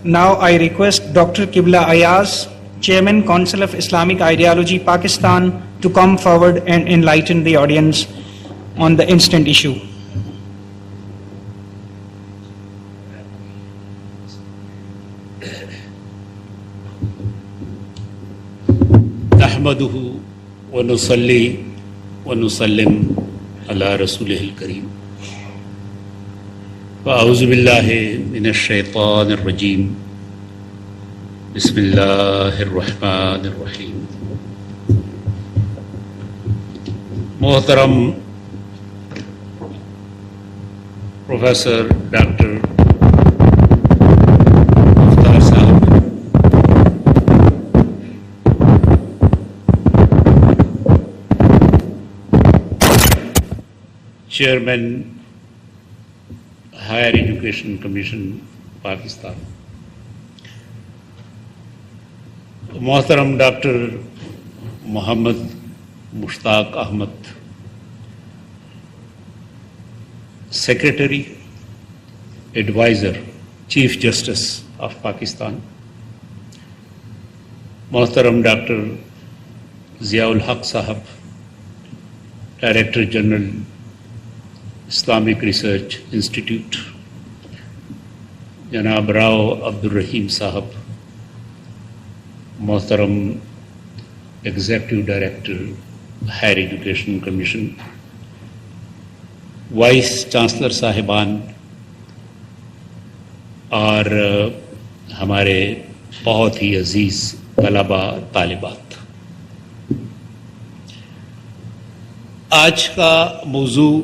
Now I request Dr. Qibla Ayaz, Chairman, Council of Islamic Ideology, Pakistan, to come forward and enlighten the audience on the instant issue. نحمده ونصلي ونسلم على رسوله الكريم فأعوذ بالله من الشيطان الرجيم بسم الله الرحمن الرحيم. محترم professor doctor Mukhtar sahab, chairman higher education commission Pakistan, محترم doctor Muhammad Mushtaq Ahmad, secretary adviser chief justice of Pakistan, محترم doctor Zia ul Haq sahab, director general Islamic research institute, جناب راؤ عبد الرحیم صاحب، محترم executive director higher education commission, vice chancellor صاحبان اور ہمارے بہت ہی عزیز طلباء طالبات، آج کا موضوع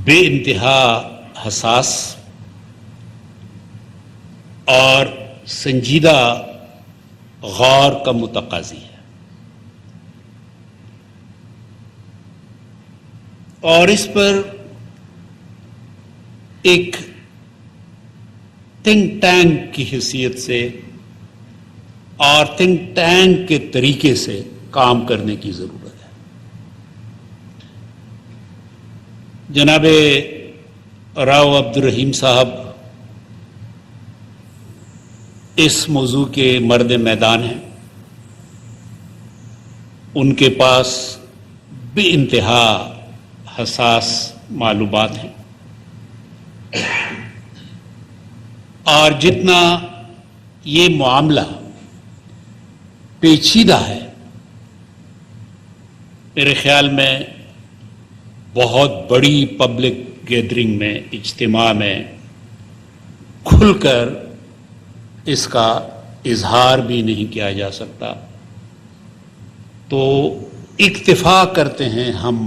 بے انتہا حساس اور سنجیدہ غور کا متقاضی ہے، اور اس پر ایک تھنک ٹینک کی حیثیت سے اور تھنک ٹینک کے طریقے سے کام کرنے کی ضرورت ہے۔ جناب راؤ عبد الرحیم صاحب اس موضوع کے مرد میدان ہیں، ان کے پاس بے انتہا حساس معلومات ہیں، اور جتنا یہ معاملہ پیچیدہ ہے، میرے خیال میں بہت بڑی پبلک گیدرنگ میں، اجتماع میں کھل کر اس کا اظہار بھی نہیں کیا جا سکتا، تو اکتفا کرتے ہیں ہم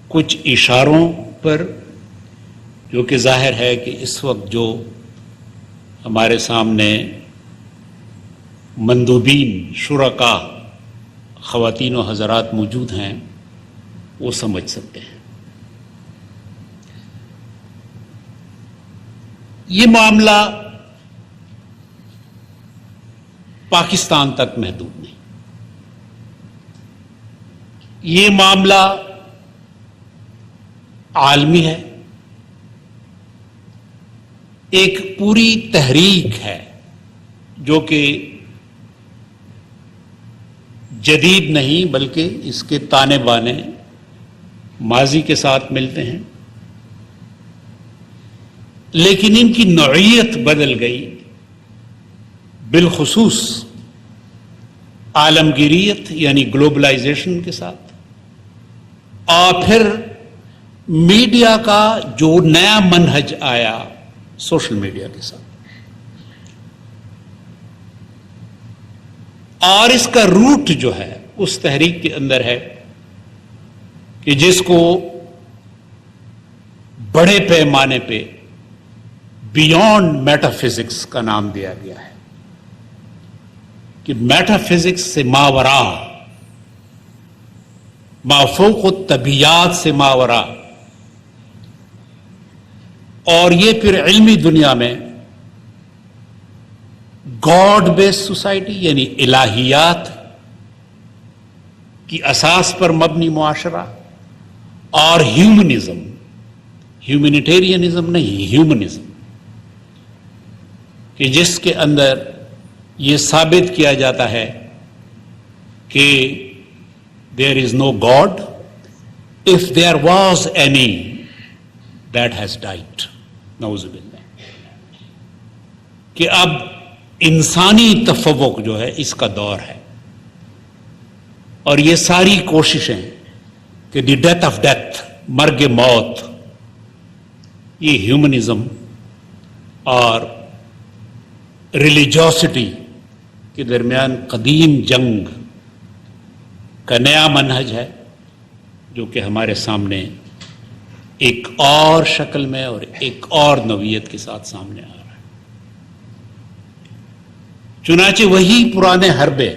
کچھ اشاروں پر، جو کہ ظاہر ہے کہ اس وقت جو ہمارے سامنے مندوبین، شرکاء، خواتین و حضرات موجود ہیں، وہ سمجھ سکتے ہیں۔ یہ معاملہ پاکستان تک محدود نہیں، یہ معاملہ عالمی ہے، ایک پوری تحریک ہے جو کہ جدید نہیں بلکہ اس کے تانے بانے ماضی کے ساتھ ملتے ہیں، لیکن ان کی نوعیت بدل گئی، بالخصوص عالمگیریت یعنی گلوبلائزیشن کے ساتھ، اور پھر میڈیا کا جو نیا منہج آیا سوشل میڈیا کے ساتھ، اور اس کا روٹ جو ہے اس تحریک کے اندر ہے کہ جس کو بڑے پیمانے پہ بیونڈ میٹا فزکس کا نام دیا گیا ہے، کہ میٹا فزکس سے ماورا، مافوق الطبیعات سے ماورا، اور یہ پھر علمی دنیا میں گاڈ بیس سوسائٹی یعنی الہیات کی اساس پر مبنی معاشرہ، اور ہیومنزم، ہیومینیٹیرینزم نہیں، ہیومنزم، کہ جس کے اندر یہ ثابت کیا جاتا ہے کہ there is no God. If there was any, that has died. نعوذ باللہ. کہ اب انسانی تفوق جو ہے اس کا دور ہے، اور یہ ساری کوششیں کہ دی ڈیتھ آف ڈیتھ، مرگ موت، یہ ہیومنزم اور ریلیجوسٹی کے درمیان قدیم جنگ کا نیا منہج ہے، جو کہ ہمارے سامنے ایک اور شکل میں اور ایک اور نوعیت کے ساتھ سامنے آ رہا ہے۔ چنانچہ وہی پرانے حربے،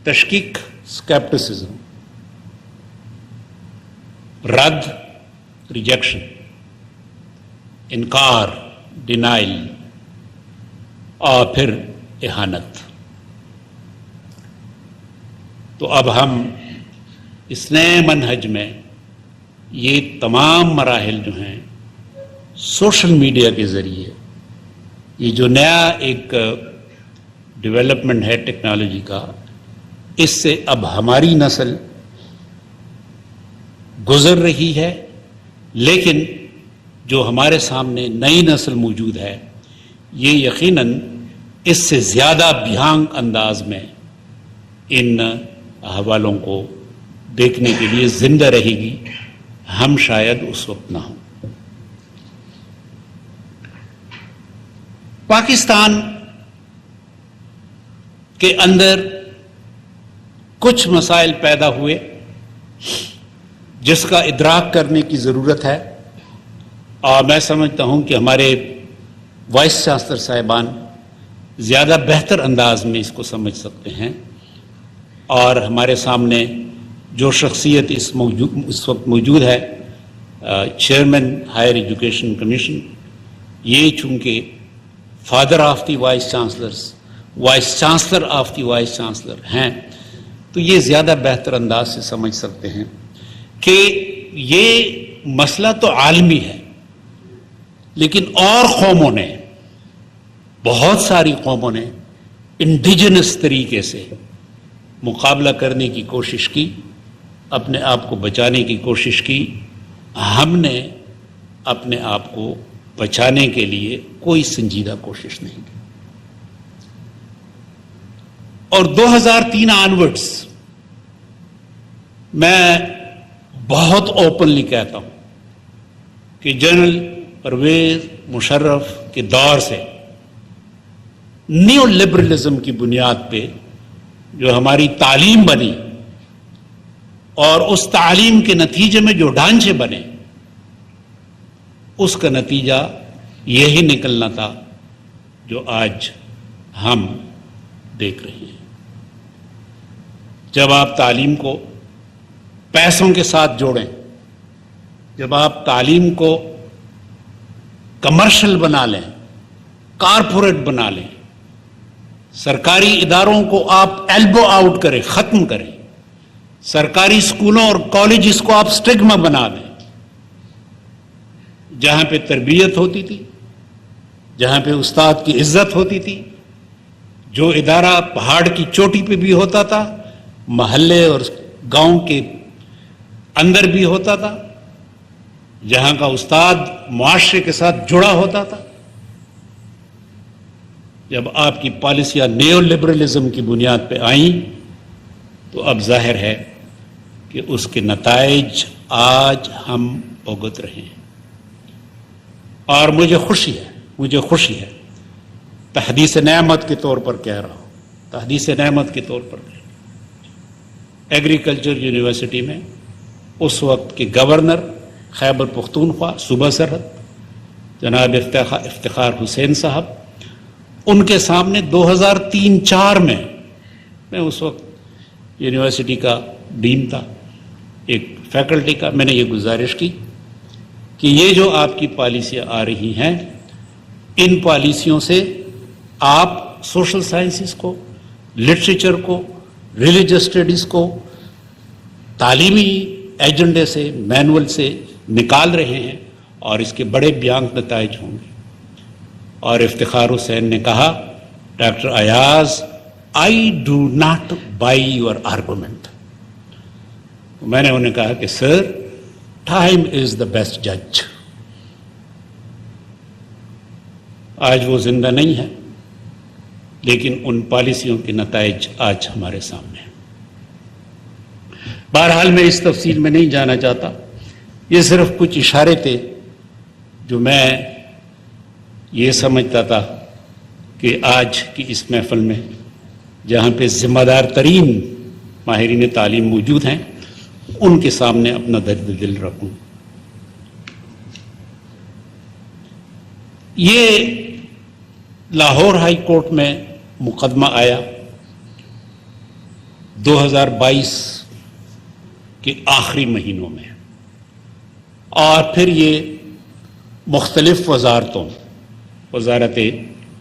تشکیک، اسکیپٹسزم، رد، ریجیکشن، انکار، ڈینائل، اور پھر اہانت۔ تو اب ہم اس نئے منہج میں یہ تمام مراحل جو ہیں سوشل میڈیا کے ذریعے، یہ جو نیا ایک ڈیولپمنٹ ہے ٹیکنالوجی کا، اس سے اب ہماری نسل گزر رہی ہے، لیکن جو ہمارے سامنے نئی نسل موجود ہے یہ یقیناً اس سے زیادہ بھیانک انداز میں ان احوالوں کو دیکھنے کے لیے زندہ رہے گی، ہم شاید اس وقت نہ ہوں۔ پاکستان کے اندر کچھ مسائل پیدا ہوئے جس کا ادراک کرنے کی ضرورت ہے، اور میں سمجھتا ہوں کہ ہمارے وائس چانسلر صاحبان زیادہ بہتر انداز میں اس کو سمجھ سکتے ہیں، اور ہمارے سامنے جو شخصیت اس وقت موجود ہے، چیئرمین ہائر ایجوکیشن کمیشن، یہ چونکہ father of the vice chancellors, vice chancellor of the vice chancellor ہیں، تو یہ زیادہ بہتر انداز سے سمجھ سکتے ہیں کہ یہ مسئلہ تو عالمی ہے، لیکن اور قوموں نے، بہت ساری قوموں نے انڈیجنس طریقے سے مقابلہ کرنے کی کوشش کی، اپنے آپ کو بچانے کی کوشش کی۔ ہم نے اپنے آپ کو بچانے کے لیے کوئی سنجیدہ کوشش نہیں کی، اور 2003 آنورڈز میں بہت اوپنلی کہتا ہوں کہ جنرل پرویز مشرف کے دور سے نیو لبرلزم کی بنیاد پہ جو ہماری تعلیم بنی، اور اس تعلیم کے نتیجے میں جو ڈھانچے بنے، اس کا نتیجہ یہی نکلنا تھا جو آج ہم دیکھ رہے ہیں۔ جب آپ تعلیم کو پیسوں کے ساتھ جوڑیں، جب آپ تعلیم کو کمرشل بنا لیں، کارپوریٹ بنا لیں، سرکاری اداروں کو آپ ایلبو آؤٹ کریں، ختم کریں، سرکاری اسکولوں اور کالجز کو آپ سٹگما بنا دیں، جہاں پہ تربیت ہوتی تھی، جہاں پہ استاد کی عزت ہوتی تھی، جو ادارہ پہاڑ کی چوٹی پہ بھی ہوتا تھا، محلے اور گاؤں کے اندر بھی ہوتا تھا، جہاں کا استاد معاشرے کے ساتھ جڑا ہوتا تھا، جب آپ کی پالیسیاں نیو لبرلزم کی بنیاد پہ آئیں تو اب ظاہر ہے کہ اس کے نتائج آج ہم بھگت رہے ہیں۔ اور مجھے خوشی ہے، تحدیث نعمت کے طور پر کہہ رہا ہوں، تحدیث نعمت کے طور پر کہہ رہا ہوں، ایگریکلچر یونیورسٹی میں اس وقت کے گورنر خیبر پختونخوا صوبہ سرحد جناب افتخار حسین صاحب، ان کے سامنے 2003-04 میں اس وقت یونیورسٹی کا ڈین تھا، ایک فیکلٹی کا، میں نے یہ گزارش کی کہ یہ جو آپ کی پالیسیاں آ رہی ہیں، ان پالیسیوں سے آپ سوشل سائنسز کو، لٹریچر کو، ریلیجس اسٹڈیز کو تعلیمی ایجنڈے سے، مینول سے نکال رہے ہیں، اور اس کے بڑے بھیانک نتائج ہوں گے۔ اور افتخار حسین نے کہا doctor Ayaz I do not by your argument. میں نے انہیں کہا کہ sir time is the best جج. آج وہ زندہ نہیں ہے لیکن ان پالیسیوں کے نتائج آج ہمارے سامنے ہیں. بہرحال میں اس تفصیل میں نہیں جانا چاہتا. یہ صرف کچھ اشارے تھے جو میں یہ سمجھتا تھا کہ آج کی اس محفل میں جہاں پہ ذمہ دار ترین ماہرین تعلیم موجود ہیں ان کے سامنے اپنا درد دل رکھوں. یہ لاہور ہائی کورٹ میں مقدمہ آیا 2022 کے آخری مہینوں میں، اور پھر یہ مختلف وزارتوں، وزارت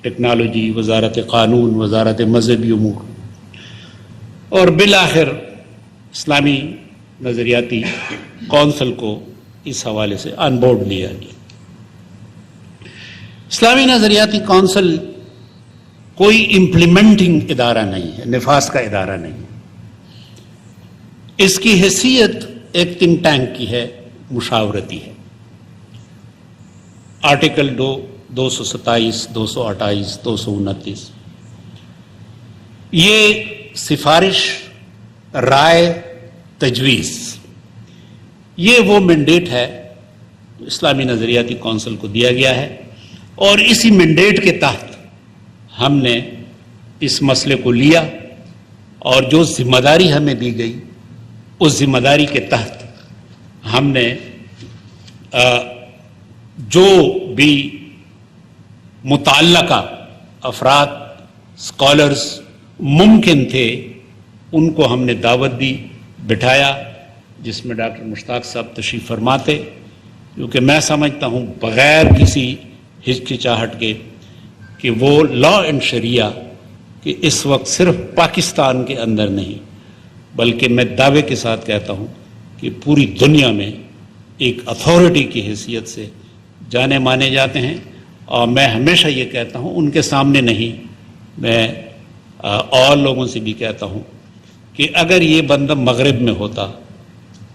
ٹیکنالوجی، وزارت قانون، وزارت مذہبی امور، اور بالآخر اسلامی نظریاتی کونسل کو اس حوالے سے آن بورڈ لیا گیا. اسلامی نظریاتی کونسل کوئی امپلیمنٹنگ ادارہ نہیں ہے، نفاذ کا ادارہ نہیں ہے. اس کی حیثیت ایک تھنک ٹینک کی ہے، مشاورتی ہے. آرٹیکل 227، 228، 229 یہ سفارش، رائے، تجویز، یہ وہ مینڈیٹ ہے جو اسلامی نظریاتی کونسل کو دیا گیا ہے، اور اسی مینڈیٹ کے تحت ہم نے اس مسئلے کو لیا، اور جو ذمہ داری ہمیں دی گئی اس ذمہ داری کے تحت ہم نے جو بھی متعلقہ افراد، اسکالرز ممکن تھے ان کو ہم نے دعوت دی، بٹھایا، جس میں ڈاکٹر مشتاق صاحب تشریف فرماتے، کیونکہ میں سمجھتا ہوں بغیر کسی ہچکچاہٹ کے کہ وہ لا اینڈ شریعہ کہ اس وقت صرف پاکستان کے اندر نہیں بلکہ میں دعوے کے ساتھ کہتا ہوں کہ پوری دنیا میں ایک اتھارٹی کی حیثیت سے جانے مانے جاتے ہیں. اور میں ہمیشہ یہ کہتا ہوں، ان کے سامنے نہیں، میں اور لوگوں سے بھی کہتا ہوں کہ اگر یہ بندہ مغرب میں ہوتا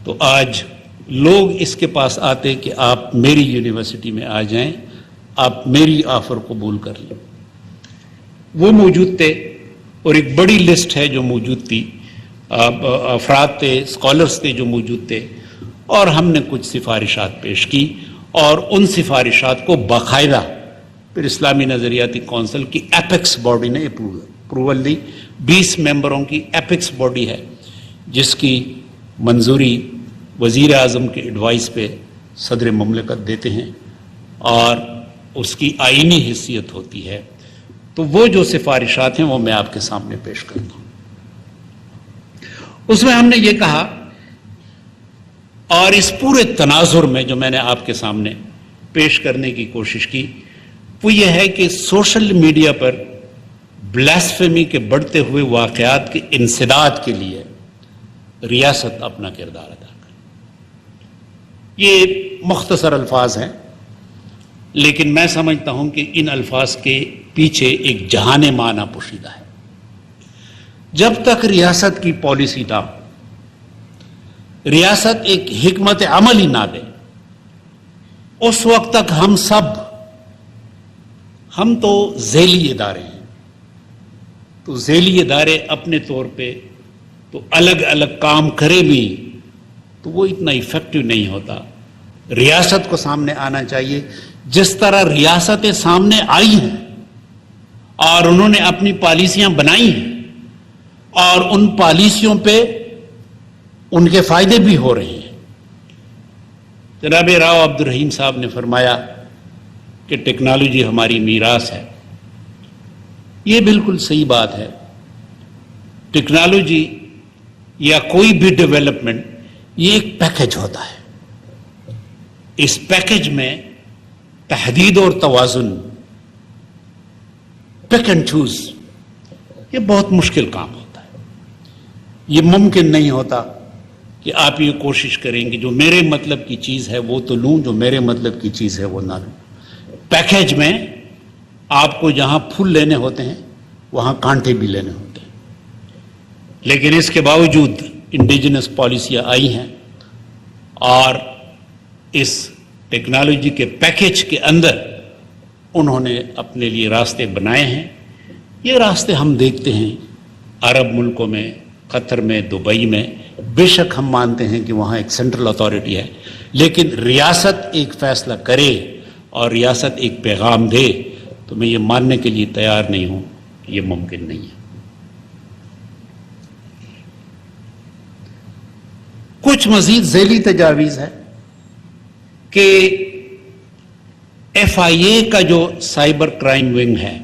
تو آج لوگ اس کے پاس آتے کہ آپ میری یونیورسٹی میں آ جائیں، آپ میری آفر قبول کر لیں. وہ موجود تھے، اور ایک بڑی لسٹ ہے جو موجود تھی، افراد تھے، اسکالرس تھے جو موجود تھے، اور ہم نے کچھ سفارشات پیش کی، اور ان سفارشات کو باقاعدہ پھر اسلامی نظریاتی کونسل کی ایپیکس باڈی نے اپروول دی. 20 ممبروں کی ایپیکس باڈی ہے جس کی منظوری وزیر اعظم کے ایڈوائس پہ صدر مملکت دیتے ہیں، اور اس کی آئینی حیثیت ہوتی ہے. تو وہ جو سفارشات ہیں وہ میں آپ کے سامنے پیش کرتا ہوں. اس میں ہم نے یہ کہا، اور اس پورے تناظر میں جو میں نے آپ کے سامنے پیش کرنے کی کوشش کی وہ یہ ہے کہ سوشل میڈیا پر بلاسفیمی کے بڑھتے ہوئے واقعات کے انسداد کے لیے ریاست اپنا کردار ادا کرے. یہ مختصر الفاظ ہیں، لیکن میں سمجھتا ہوں کہ ان الفاظ کے پیچھے ایک جہان معنی پوشیدہ ہے. جب تک ریاست کی پالیسی نہ ہو، ریاست ایک حکمت عملی نہ دے، اس وقت تک ہم تو ذیلی ادارے ہیں. تو ذیلی ادارے اپنے طور پہ تو الگ الگ کام کرے بھی تو وہ اتنا ایفیکٹو نہیں ہوتا. ریاست کو سامنے آنا چاہیے، جس طرح ریاستیں سامنے آئی ہیں اور انہوں نے اپنی پالیسیاں بنائی ہیں، اور ان پالیسیوں پہ ان کے فائدے بھی ہو رہے ہیں. جناب راؤ عبد الرحیم صاحب نے فرمایا کہ ٹیکنالوجی ہماری میراث ہے. یہ بالکل صحیح بات ہے. ٹیکنالوجی یا کوئی بھی ڈیولپمنٹ یہ ایک پیکج ہوتا ہے. اس پیکج میں تحدید اور توازن، پک اینڈ چوز، یہ بہت مشکل کام ہوتا ہے. یہ ممکن نہیں ہوتا کہ آپ یہ کوشش کریں کہ جو میرے مطلب کی چیز ہے وہ تو لوں، جو میرے مطلب کی چیز ہے وہ نہ لوں. پیکج میں آپ کو جہاں پھول لینے ہوتے ہیں وہاں کانٹے بھی لینے ہوتے ہیں. لیکن اس کے باوجود انڈیجنس پالیسیاں آئی ہیں اور اس ٹیکنالوجی کے پیکیج کے اندر انہوں نے اپنے لیے راستے بنائے ہیں. یہ راستے ہم دیکھتے ہیں عرب ملکوں میں, قطر میں, دبئی میں. بے شک ہم مانتے ہیں کہ وہاں ایک سینٹرل اتھارٹی ہے, لیکن ریاست ایک فیصلہ کرے اور ریاست ایک پیغام دے تو میں یہ ماننے کے لیے تیار نہیں ہوں کہ یہ ممکن نہیں ہے. کچھ مزید ذیلی تجاویز ہے کہ FIA کا جو سائبر کرائم ونگ ہے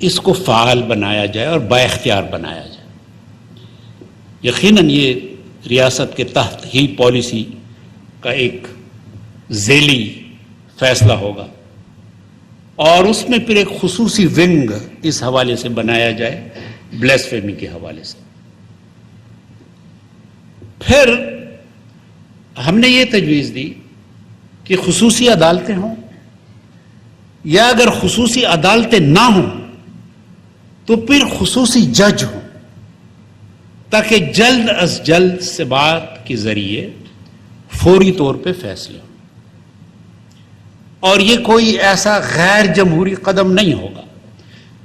اس کو فعال بنایا جائے اور بااختیار بنایا جائے. یقیناً یہ ریاست کے تحت ہی پالیسی کا ایک ذیلی فیصلہ ہوگا اور اس میں پھر ایک خصوصی ونگ اس حوالے سے بنایا جائے, بلیسفیمی کے حوالے سے. پھر ہم نے یہ تجویز دی کہ خصوصی عدالتیں ہوں, یا اگر خصوصی عدالتیں نہ ہوں تو پھر خصوصی جج ہوں, تاکہ جلد از جلد سماعت کے ذریعے فوری طور پہ فیصلے ہوں. اور یہ کوئی ایسا غیر جمہوری قدم نہیں ہوگا.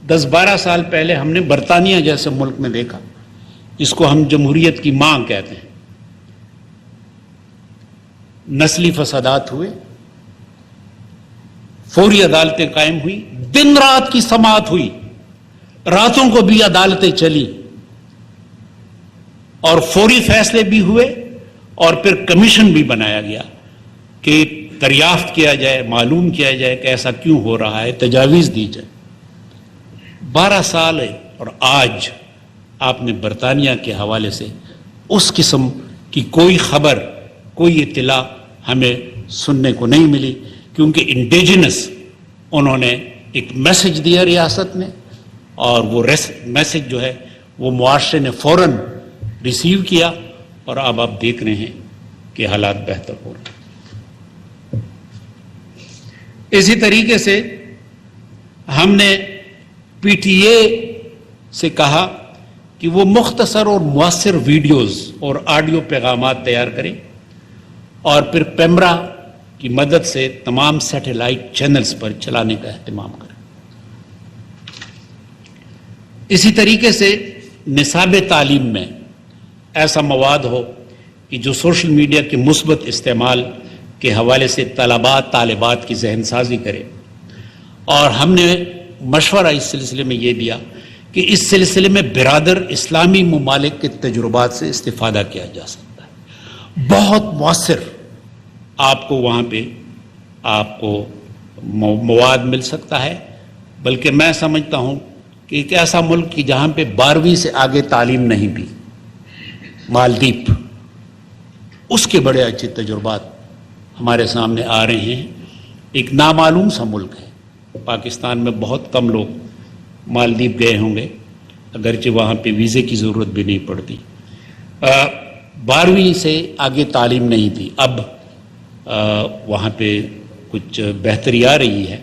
10-12 سال پہلے ہم نے برطانیہ جیسے ملک میں دیکھا, اس کو ہم جمہوریت کی ماں کہتے ہیں. نسلی فسادات ہوئے, فوری عدالتیں قائم ہوئی, دن رات کی سماعت ہوئی, راتوں کو بھی عدالتیں چلی اور فوری فیصلے بھی ہوئے, اور پھر کمیشن بھی بنایا گیا کہ دریافت کیا جائے, معلوم کیا جائے کہ ایسا کیوں ہو رہا ہے, تجاویز دی جائے. 12 سال ہے اور آج آپ نے برطانیہ کے حوالے سے اس قسم کی کوئی خبر, کوئی اطلاع ہمیں سننے کو نہیں ملی, کیونکہ انڈیجنس انہوں نے ایک میسج دیا ریاست نے, اور وہ میسج جو ہے وہ معاشرے نے فوراً ریسیو کیا, اور اب آپ دیکھ رہے ہیں کہ حالات بہتر ہو رہے ہیں. اسی طریقے سے ہم نے PTA سے کہا کہ وہ مختصر اور مؤثر ویڈیوز اور آڈیو پیغامات تیار کریں اور پھر پیمرا کی مدد سے تمام سیٹلائٹ چینلز پر چلانے کا اہتمام کریں. اسی طریقے سے نصاب تعلیم میں ایسا مواد ہو کہ جو سوشل میڈیا کے مثبت استعمال کے حوالے سے طالبات کی ذہن سازی کرے. اور ہم نے مشورہ اس سلسلے میں یہ دیا کہ اس سلسلے میں برادر اسلامی ممالک کے تجربات سے استفادہ کیا جا سکتا ہے. بہت مؤثر آپ کو وہاں پہ آپ کو مواد مل سکتا ہے. بلکہ میں سمجھتا ہوں کہ ایک ایسا ملک کی جہاں پہ 12ویں سے آگے تعلیم نہیں بھی, مالدیپ, اس کے بڑے اچھے تجربات ہمارے سامنے آ رہے ہیں. ایک نامعلوم سا ملک ہے, پاکستان میں بہت کم لوگ مالدیپ گئے ہوں گے, اگرچہ وہاں پہ ویزے کی ضرورت بھی نہیں پڑتی. 12ویں سے آگے تعلیم نہیں تھی, اب وہاں پہ کچھ بہتری آ رہی ہے,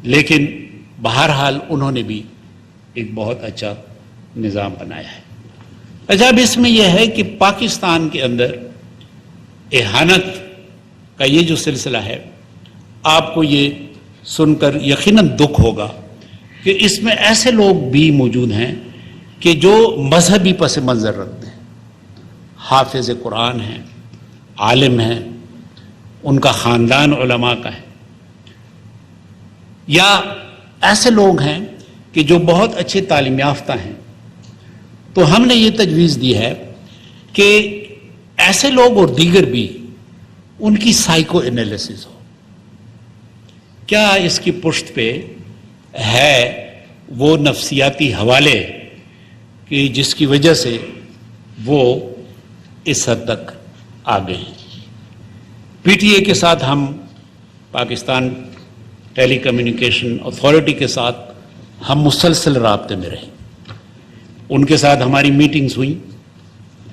لیکن بہرحال انہوں نے بھی ایک بہت اچھا نظام بنایا ہے. اچھا, اب اس میں یہ ہے کہ پاکستان کے اندر اہانت کا یہ جو سلسلہ ہے, آپ کو یہ سن کر یقیناً دکھ ہوگا کہ اس میں ایسے لوگ بھی موجود ہیں کہ جو مذہبی پس منظر رکھتے ہیں, حافظ قرآن ہیں, عالم ہیں, ان کا خاندان علماء کا ہے, یا ایسے لوگ ہیں کہ جو بہت اچھے تعلیم یافتہ ہیں. تو ہم نے یہ تجویز دی ہے کہ ایسے لوگ اور دیگر بھی ان کی سائیکو انالیسس ہو. کیا اس کی پشت پہ ہے وہ نفسیاتی حوالے کہ جس کی وجہ سے وہ اس حد تک آ گئے ہیں. PTA کے ساتھ ہم پاکستان ٹیلی کمیونیکیشن اتھارٹی کے ساتھ ہم مسلسل رابطے میں رہے. ان کے ساتھ ہماری میٹنگز ہوئیں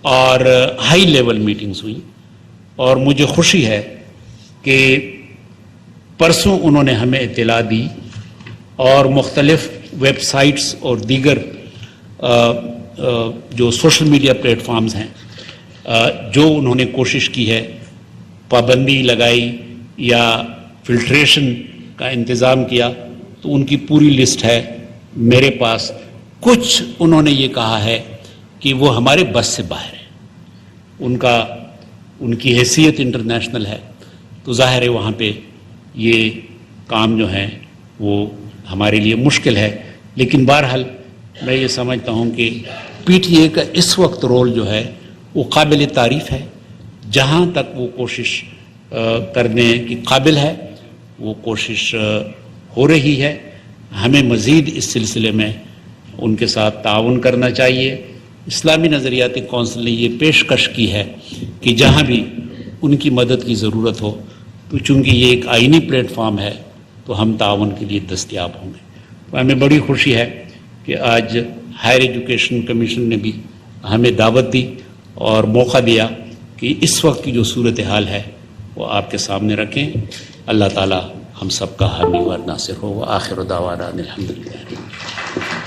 اور ہائی لیول میٹنگز ہوئیں, اور مجھے خوشی ہے کہ پرسوں انہوں نے ہمیں اطلاع دی اور مختلف ویب سائٹس اور دیگر جو سوشل میڈیا پلیٹ فارمز ہیں جو انہوں نے کوشش کی ہے، پابندی لگائی یا فلٹریشن کا انتظام کیا، تو ان کی پوری لسٹ ہے میرے پاس. کچھ انہوں نے یہ کہا ہے کہ وہ ہمارے بس سے باہر ہے، ان کی حیثیت انٹرنیشنل ہے، تو ظاہر ہے وہاں پہ یہ کام جو ہیں وہ ہمارے لیے مشکل ہے. لیکن بہرحال میں یہ سمجھتا ہوں کہ پی ٹی اے کا اس وقت رول جو ہے وہ قابل تعریف ہے. جہاں تک وہ کوشش کرنے کی قابل ہے وہ کوشش ہو رہی ہے. ہمیں مزید اس سلسلے میں ان کے ساتھ تعاون کرنا چاہیے. اسلامی نظریاتی کونسل نے یہ پیشکش کی ہے کہ جہاں بھی ان کی مدد کی ضرورت ہو تو چونکہ یہ ایک آئینی پلیٹ فارم ہے تو ہم تعاون کے لیے دستیاب ہوں گے. تو ہمیں بڑی خوشی ہے کہ آج ہائر ایجوکیشن کمیشن نے بھی ہمیں دعوت دی اور موقع دیا کہ اس وقت کی جو صورتحال ہے وہ آپ کے سامنے رکھیں. اللہ تعالی ہم سب کا حامی و ناصر ہو. آخر دعوانا الحمدللہ.